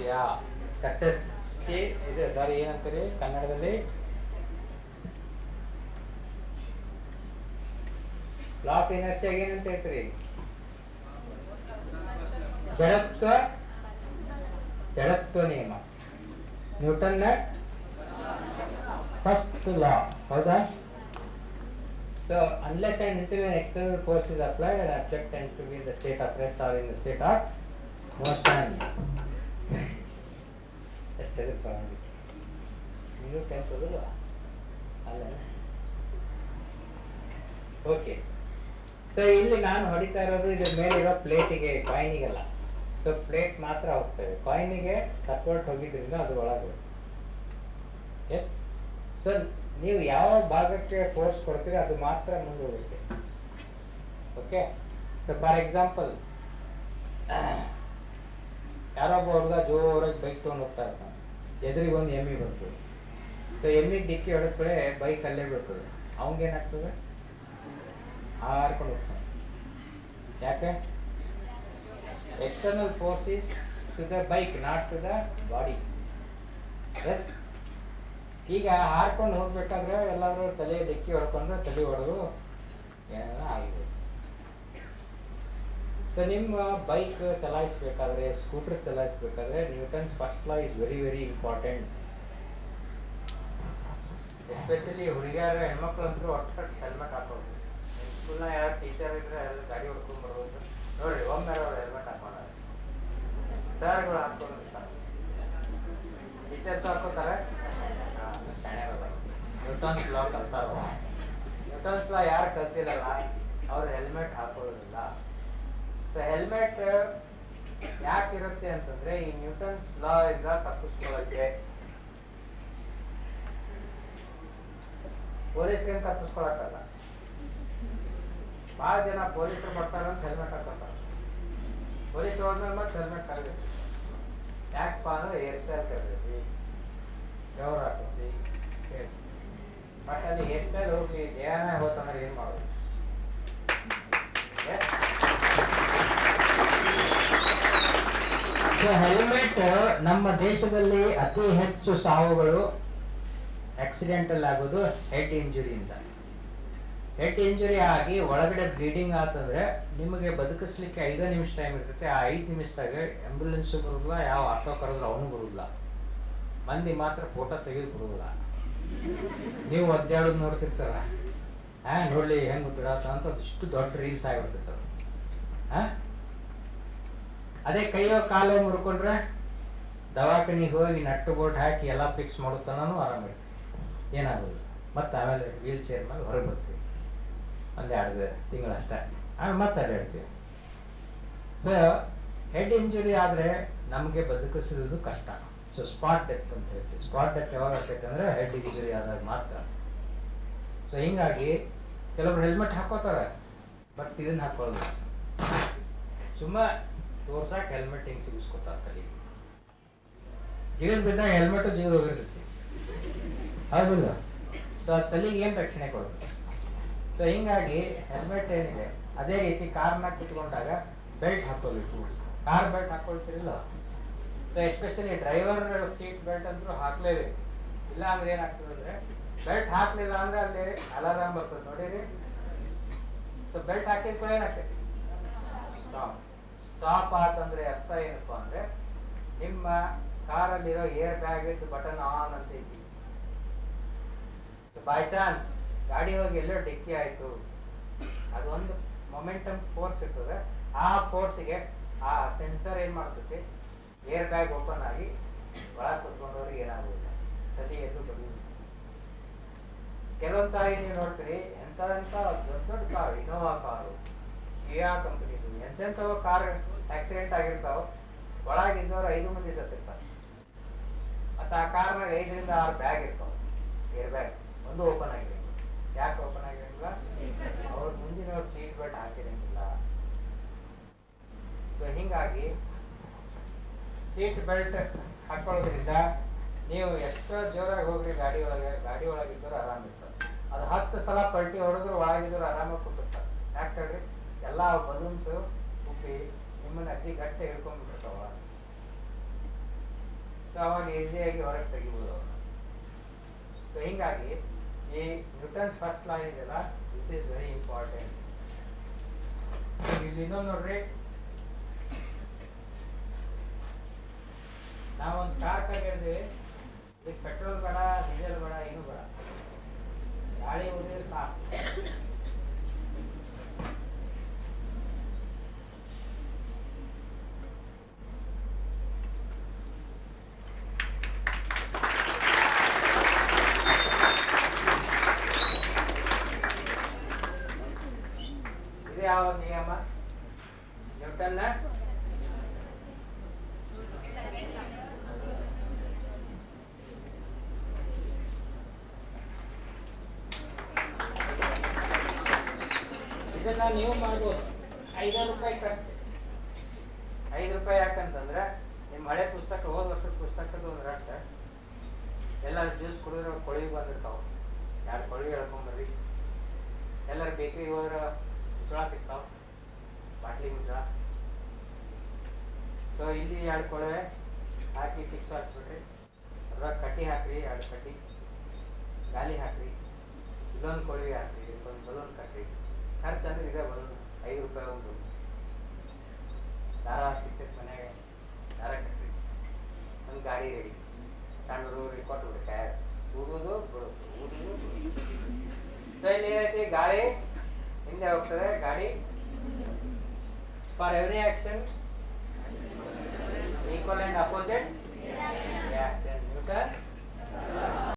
ಯಾ ತಟಸ್ಥೆ ಇದೆ ಸಾರಿ ಏನಂತೀರಿ ಕನ್ನಡದಲ್ಲಿ ಲಾ ಆಫ್ ಇನರ್ಷಿಯಾ ಏನಂತ ಹೇಳ್ತೀರಿ ಜಡತ್ವ ನಿಯಮ ನ್ಯೂಟನ್ನ ಫಸ್ಟ್ ಲಾ ಹೌದಾ So unless an internal external force is applied, an object tends to be in the state of rest or in the state of motion. ಎಷ್ಟು ಎದುರಿಸ್ಕೊಳ್ಳಿ ನೀವು ಕೆಲ್ಸೋದಿಲ್ಲ ಅಲ್ಲ ಓಕೆ ಸೊ ಇಲ್ಲಿ ನಾನು ಹೊಡಿತಾ ಇರೋದು ಇದ್ರ ಮೇಲಿರೋ ಪ್ಲೇಟಿಗೆ ಕಾಯಿನಿಗೆಲ್ಲ ಸೊ ಪ್ಲೇಟ್ ಮಾತ್ರ ಹೋಗ್ತದೆ ಕಾಯಿನಿಗೆ ಸಪೋರ್ಟ್ ಹೋಗಿದ್ರಿಂದ ಅದು ಒಳಗೆ ಎಸ್ ಸೊ ನೀವು ಯಾವ ಭಾಗಕ್ಕೆ ಫೋರ್ಸ್ ಕೊಡ್ತೀರಿ ಅದು ಮಾತ್ರ ಮುಂದೆ ಹೋಗುತ್ತೆ ಓಕೆ ಸೊ ಫಾರ್ ಎಕ್ಸಾಂಪಲ್ ಯಾರೊಬ್ಬ ಹುಡುಗ ಜೋರಾಗಿ ಬೈಕ್ ತೊಗೊಂಡು ಹೋಗ್ತಾ ಇರ್ತಾನೆ ಎದುರಿಗೆ ಒಂದು ಎಮ್ಮಿ ಬರ್ತದೆ ಸೊ ಎಮ್ಮಿ ಡಿಕ್ಕಿ ಹೊಡೆದ ಕಡೆ ಬೈಕ್ ಅಲ್ಲೇ ಬೀಳ್ತದೆ ಅವಂಗೇನಾಗ್ತದೆ ಹಾರ್ಕೊಂಡು ಹೋಗ್ತಾನೆ ಯಾಕೆ external force is to the bike not to the body yes ಈಗ ಹಾರ್ಕೊಂಡು ಹೋಗ್ಬೇಕಾದ್ರೆ ಎಲ್ಲಾದ್ರೂ ತಲೆ ಡಿಕ್ಕಿ ಹೊಡ್ಕೊಂಡು ತಲೆ ಹೊಡೆದು ಏನೆಲ್ಲ ಆಗಿದೆ ಸೊ ನಿಮ್ಮ ಬೈಕ್ ಚಲಾಯಿಸ್ಬೇಕಾದ್ರೆ ಸ್ಕೂಟರ್ ಚಲಾಯಿಸ್ಬೇಕಾದ್ರೆ Newton's first law is very very important especially ಹುಡುಗಿಯರು ಹೆಣ್ಮಕ್ಳು ಅಂತೂ ಒಟ್ಟು ಹೆಲ್ಮೆಟ್ ಹಾಕೋದು ಸ್ಕೂಲ್ನ ಯಾರು ಟೀಚರ್ ಇದ್ರೆ ಎಲ್ಲ ಗಾಡಿ ಹೊಡ್ಕೊಂಡು ಬರ್ಬೋದು ನೋಡ್ರಿ ಒಮ್ಮೆ ಅವ್ರು ಹೆಲ್ಮೆಟ್ ಹಾಕೊಂಡಾರೆ ಸರ್ಗಳು ಹಾಕೊಂಡಿರ್ತಾರೆ ಟೀಚರ್ಸ್ ಹಾಕೋತಾರೆ ನ್ಯೂಟನ್ಸ್ ಲಾ ಕಲ್ತಾರ ನ್ಯೂಟನ್ಸ್ ಲಾ ಯಾರು ಕಲ್ತಿರಲ್ಲ ಅವ್ರು ಹೆಲ್ಮೆಟ್ ಹಾಕೊಳ್ಳೋದಿಲ್ಲ ಸೊ ಹೆಲ್ಮೆಟ್ ಯಾಕಿರುತ್ತೆ ಅಂತಂದ್ರೆ ಈ ನ್ಯೂಟನ್ಸ್ ಲಾ ಇಂದ ತಪ್ಪಿಸ್ಕೊಳ್ಳಕ್ಕೆ ಪೊಲೀಸ್ಗೆ ತಪ್ಪಿಸ್ಕೊಳಕ್ಕಲ್ಲ ಬಹಳ ಜನ ಪೊಲೀಸರು ಬರ್ತಾರೆ ಅಂತ ಹೆಲ್ಮೆಟ್ ಹಾಕೋತಾರೆ ಪೊಲೀಸ್ ಹೋದ್ಮೇಲೆ ಮತ್ತೆ ಹೆಲ್ಮೆಟ್ ಕರೆದೈತಿ ಯಾಕಪ್ಪ ಅಂದ್ರೆ ಹೇರ್ ಸ್ಟೈಲ್ ಕರೆದೈತಿ ಬೆವರು ಹಾಕೈತಿ ಬಟ್ ಅಲ್ಲಿ ಹೇರ್ ಸ್ಟೈಲ್ ಹೋಗ್ಲಿ ದೇಹನೇ ಹೋತಂದ್ರೆ ಏನ್ ಮಾಡೋದು ಸೊ ಹೆಲ್ಮೆಟ್ ನಮ್ಮ ದೇಶದಲ್ಲಿ ಅತಿ ಹೆಚ್ಚು ಸಾವುಗಳು ಆಕ್ಸಿಡೆಂಟಲ್ ಆಗೋದು ಹೆಡ್ ಇಂಜುರಿಯಿಂದ ಹೆಡ್ ಇಂಜುರಿ ಆಗಿ ಒಳಗಡೆ ಬ್ಲೀಡಿಂಗ್ ಆತಂದ್ರೆ ನಿಮಗೆ ಬದುಕಿಸ್ಲಿಕ್ಕೆ 5 ನಿಮಿಷ ಟೈಮ್ ಇರ್ತೈತೆ ಆ 5 ನಿಮಿಷದಾಗ ಆಂಬ್ಯುಲೆನ್ಸ್ ಬರುದಿಲ್ಲ ಯಾವ ಆಟೋ ಕರೆದ್ರೆ ಅವನು ಬರುದಿಲ್ಲ ಮಂದಿ ಮಾತ್ರ ಫೋಟೋ ತೆಗೆದು ಕೊಡುದಿಲ್ಲ ನೀವು ಒದ್ದಾಡೋದು ನೋಡ್ತಿರ್ತಾರ ನೋಡ್ಲಿ ಹೆಂಗ್ ಬಿಡಾತ ಅಂತ ಇಷ್ಟು ದೊಡ್ಡ ರೀಲ್ಸ್ ಆಗಿಬಿಡ್ತಿರ್ತಾರ ಅದೇ ಕೈಯೋ ಕಾಲೋ ಮುಡ್ಕೊಂಡ್ರೆ ದವಾಖಾನಿಗೆ ಹೋಗಿ ನಟ್ಟು ಬೋಟ್ ಹಾಕಿ ಎಲ್ಲ ಫಿಕ್ಸ್ ಮಾಡೋತನೂ ಆರಾಮಿರ್ತೀವಿ ಏನಾಗೋದು ಮತ್ತೆ ಆಮೇಲೆ ವೀಲ್ ಚೇರ್ ಮೇಲೆ ಹೊರಗೆ ಬರ್ತೀವಿ ಒಂದೆರಡು ತಿಂಗಳಷ್ಟೇ ಆಮೇಲೆ ಮತ್ತೆ ಅಡ್ಡಾಡ್ತೀವಿ ಸೊ ಹೆಡ್ ಇಂಜುರಿ ಆದ್ರೆ ನಮಗೆ ಬದುಕಿಸೋದು ಕಷ್ಟ ಸೊ ಸ್ಪಾಟ್ ಡೆತ್ ಅಂತ ಹೇಳ್ತೀವಿ ಸ್ಪಾಟ್ ಡೆತ್ ಯಾವಾಗ ಆಗ್ತೈತೆ ಅಂದ್ರೆ ಹೆಡ್ ಇಂಜುರಿ ಆದಾಗ ಮಾತ್ರ ಸೊ ಹಿಂಗಾಗಿ ಕೆಲವರು ಹೆಲ್ಮೆಟ್ ಹಾಕೋತಾರೆ ಬಟ್ ಇದನ್ನ ಹಾಕೊಳ್ಳೋದು ಸುಮ್ಮ ತೋರ್ಸಾಕ್ ಹೆಲ್ಮೆಟ್ ಹಿಂಗ್ ಸಿಗಿಸ್ಕೊತಾರೆ ತಲೆಗೆ ಜೀವನ ಬಿದ್ದಾಗ ಹೆಲ್ಮೆಟ್ ಜೀವ ಹೋಗಿರುತ್ತೆ ಹೌದಿಲ್ಲ ಸೊ ಆ ತಲೆಗೆ ಏನ್ ರಕ್ಷಣೆ ಕೊಡುತ್ತೆ ಸೊ ಹಿಂಗಾಗಿ ಹೆಲ್ಮೆಟ್ ಏನಿದೆ ಅದೇ ರೀತಿ ಕಾರ್ನಾಗ ಕುತ್ಕೊಂಡಾಗ ಬೆಲ್ಟ್ ಹಾಕೋಬೇಕು ಕಾರ್ ಬೆಲ್ಟ್ ಹಾಕೊಳ್ತಿರಿಲ್ಲ so especially driver seat belt ಅಂತೂ ಹಾಕ್ಲೇಬೇಕು ಇಲ್ಲ ಅಂದ್ರೆ ಏನಾಗ್ತದೆ ಅಂದ್ರೆ ಬೆಲ್ಟ್ ಹಾಕ್ಲಿಲ್ಲ ಅಂದ್ರೆ ಅಲ್ಲಿ ಅಲಾರಾಮ್ ಬರ್ತದೆ ನೋಡಿರಿ ಸೊ ಬೆಲ್ಟ್ ಹಾಕಿದ ಕೂಡ ಏನಾಗ್ತೈತಿ ಸ್ಟಾಪ್ ಆತಂದ್ರೆ ಅರ್ಥ ಏನಪ್ಪಾ ಅಂದ್ರೆ ನಿಮ್ಮ ಕಾರಲ್ಲಿರೋ ಏರ್ ಬ್ಯಾಗ್ ಇದ್ದು ಬಟನ್ ಆನ್ ಅಂತ ಐತಿ ಬೈ ಚಾನ್ಸ್ ಗಾಡಿ ಹೋಗಿ ಎಲ್ಲೋ ಡಿಕ್ಕಿ ಆಯ್ತು ಅದೊಂದು ಮೊಮೆಂಟಮ್ ಫೋರ್ಸ್ ಇರ್ತದೆ ಆ ಫೋರ್ಸ್ಗೆ ಆ ಸೆನ್ಸರ್ ಏನ್ ಮಾಡ್ತೈತಿ ಏರ್ ಬ್ಯಾಗ್ ಓಪನ್ ಆಗಿ ಒಳಗೆ ಕುತ್ಕೊಂಡವ್ರಿಗೆ ಏನಾಗುದಿಲ್ಲ ತಲೆ ಎಲ್ಲೂ ಬರುವುದಿಲ್ಲ ಕೆಲವೊಂದ್ ಸಾರಿ ನೀವು ನೋಡ್ತೀರಿ ಎಂತ ದೊಡ್ಡ ದೊಡ್ಡ ಕಾರ್ ಇನೋವಾ ಕಾರು ಕಿಯಾ ಕಂಪನಿದು ಎಂತೆಂಥವು ಕಾರ್ ಆಕ್ಸಿಡೆಂಟ್ ಆಗಿರ್ತಾವ ಒಳಗಿದ್ದವ್ರು 5 ಮಂದಿ ಸತ್ತಿರ್ತಾರೆ ಮತ್ತೆ ಆ ಕಾರ್ನಾಗ 5 ರಿಂದ 6 ಬ್ಯಾಗ್ ಇರ್ತಾವ ಏರ್ ಬ್ಯಾಗ್ ಒಂದು ಓಪನ್ ಆಗಿರಂಗಿಲ್ಲ ಯಾಕೆ ಓಪನ್ ಆಗಿರಂಗಿಲ್ಲ ಅವ್ರ ಮುಂದಿನವ್ರು ಸೀಟ್ ಬೆಲ್ಟ್ ಹಾಕಿರಂಗಿಲ್ಲ ಸೊ ಹಿಂಗಾಗಿ ಸೀಟ್ ಬೆಲ್ಟ್ ಹಾಕೊಳ್ಳೋದ್ರಿಂದ ನೀವು ಎಷ್ಟೋ ಜೋರಾಗಿ ಹೋಗ್ರಿ ಗಾಡಿ ಒಳಗಿದ್ದವ್ರು ಆರಾಮ್ ಇರ್ತಾರೆ ಅದು 10 ಸಲ ಪಲ್ಟಿ ಹೊಡೆದ್ರು ಒಳಗಿದ್ರು ಆರಾಮಾಗಿ ಕೂತಿರ್ತಾರೆ ಯಾಕೆ ಹೇಳ್ರಿ ಎಲ್ಲಾ ಬಲೂನ್ಸ್ ಉಪ್ಪಿ ನಿಮ್ಮನ್ನ ಅತಿ ಗಟ್ಟಿ ಹಿಡ್ಕೊಂಡ್ಬಿಟ್ಟಿರ್ತಾವ ಅವಾಗ ಈಸಿಯಾಗಿ ಹೊರಗೆ ತೆಗಿಬೋದು ಅವ್ರನ್ನ. ಸೊ ಹಿಂಗಾಗಿ ಈ ನ್ಯೂಟನ್ಸ್ ಫಸ್ಟ್ ಲಾ ಇದೆಯಲ್ಲ, ದಿಸ್ ಈಸ್ ವೆರಿ ಇಂಪಾರ್ಟೆಂಟ್. ಇಲ್ಲಿ ಇನ್ನೊಂದು ನೋಡ್ರಿ, ನಾವೊಂದು ಕಾರ್ ಹೇಳಿದ್ವಿ, ಇದಕ್ಕೆ ಪೆಟ್ರೋಲ್ ಬೇಡ, ಡೀಸೆಲ್ ಬೇಡ, ಏನು ಬೇಡ, ಗಾಳಿ ಹೋದ್ರೆ ಸಾಕು. ಇದು ಯಾವ ನಿಯಮ? ನ್ಯೂಟನ್ನ ಇದನ್ನ ನೀವು ಮಾಡ್ಬೋದು. 5 ರೂಪಾಯಿ ಖರ್ಚು. 5 ರೂಪಾಯಿ ಯಾಕಂತಂದ್ರೆ ನಿಮ್ಮ ಹಳೆ ಪುಸ್ತಕ, ಹೋದ ವರ್ಷದ ಪುಸ್ತಕದ ಒಂದು ರಟ್ಟ ಎಲ್ಲರೂ ಜ್ಯೂಸ್ ಕುಡಿದ್ರೆ ಕೊಳಿಗೆ ಬಂದಿರ್ತಾವ, ಯಾರು ಕೊಳಿಗೆ ಹೇಳ್ಕೊಂಬರ್ರಿ. ಎಲ್ಲರೂ ಬೇಕ್ರಿಗೆ ಹೋದ್ರೆ ಮುಚ್ಚಳ ಸಿಗ್ತಾವ, ಬಾಟ್ಲಿ ಮುಚ್ಚಳ. ಸೊ ಇಲ್ಲಿ 2 ಕೊಳವೆ ಹಾಕಿ ಫಿಕ್ಸ್ ಹಾಕ್ಬಿಟ್ರಿ, ಅದ್ರಾಗ ಕಟ್ಟಿ ಹಾಕ್ರಿ, 2 ಕಟ್ಟಿ ಗಾಲಿ ಹಾಕ್ರಿ, ಇಲ್ಲೊಂದು ಕೊಳವೆ ಹಾಕ್ರಿ, ಇಲ್ಲೊಂದು ಬಲೂನ್ ಕಟ್ರಿ. ಖರ್ಚು ಅಂದ್ರೆ ಇದೆ ಬಲೂನ್, 5 ರೂಪಾಯಿ ಒಂದು. ದಾರ ಸಿಗ್ತೈತೆ ಮನ್ಯಾಗ, ದಾರ ಕಟ್ರಿ, ಒಂದು ಗಾಡಿ ರೆಡಿ. ಸಣ್ಣ ಹುಡುಗರಿಗೆ ಕೊಟ್ಬಿಡ್ರಿ, ಟೈರ್ ಊದುದು ಬಿಡುದು, ಊದುದು ಬಿಡುದು. ಸೊ ಇಲ್ಲಿ ಏನೈತಿ, ಗಾಳಿ ಹಿಂದೆ ಹೋಗ್ತದೆ, ಗಾಡಿ for every action equal and opposite reaction. Newton